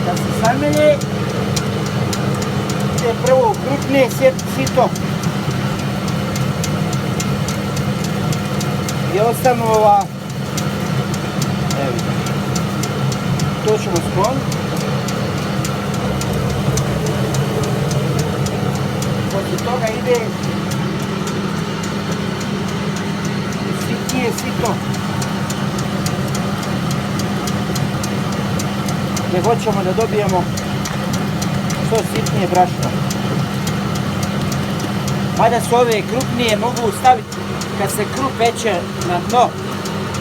Kad se samelje, ide prvo krupnije sito. I ostanu ova, evo, to ćemo skloniti. Poslije toga ide sitnije sito. Gdje hoćemo da dobijemo što sitnije brašno. Mada su ove krupnije mogu staviti kad se krup peče na dno,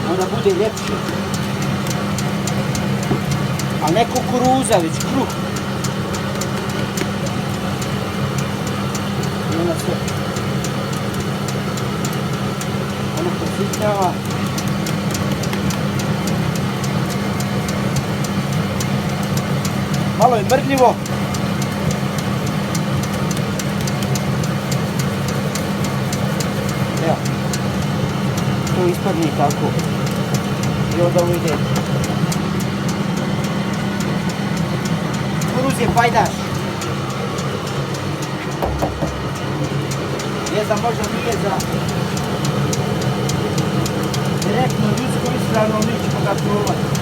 onda bude ljepše. Ali ne kukuruza, već krup. I onda se ono positnjava. Malo je mrdljivo. Evo. To ispadne tako. I onda ovo ide. Kukuruz je pajdaš. Ne znam, možda nije za direktno ljudsko ishranu, mi ćemo ga probati.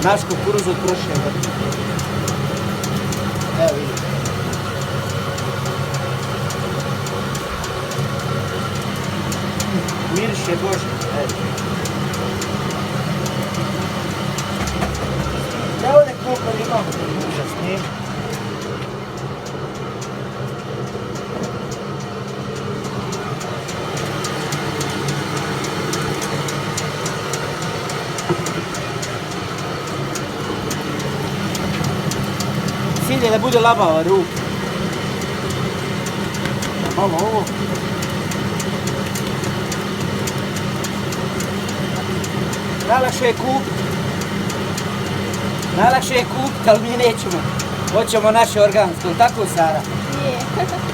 Naš kukuruz od prošle godine. Evo vidite. Miriše Bože. Evo ne koliko imamo. Užasnije. Cilj je da bude labava ruka. Malo ovo. Najlakše je kupiti. Najlakše je kupiti, ali mi nećemo. Hoćemo naše organsko, tako Sara? Je.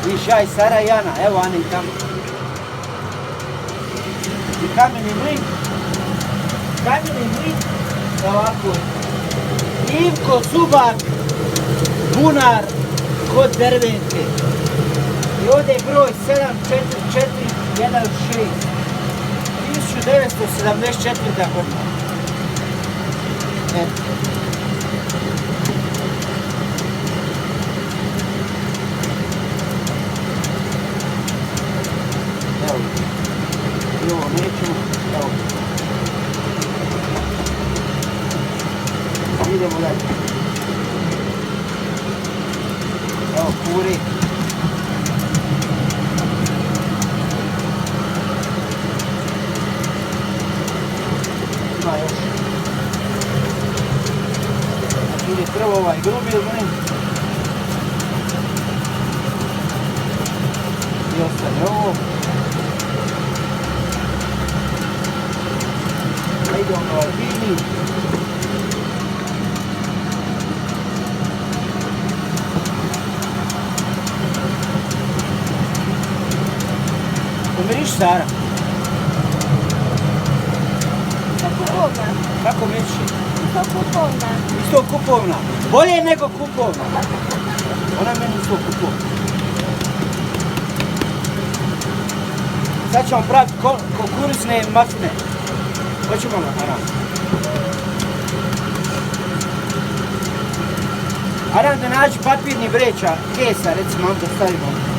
Viš ja i Sara i Ana, evo Ana i tamo. I kameni mlin. Kameni mlin. Ovako. Ivko Zubar. Bunar kod Dervenke. I ovdje je broj 74416. 1974. godina. Eto. Evo. I ovo nećemo. Evo. Idemo dalje. Evo kuri. Ima još. Znači ide prvo ovaj grubi mlin. I ostane ovo. A ide on ovaj fini. Miriš Sara? Kupovna. Kako miriši? Isto kupovna. Isto kupovna. Bolje nego kupovna. Ona je meni isto kupovna. Sad ćemo praviti kukuruzne mafine. Hoćemo na Aram. Aram da nađi papirni vreća, kesa recimo, onda stavimo.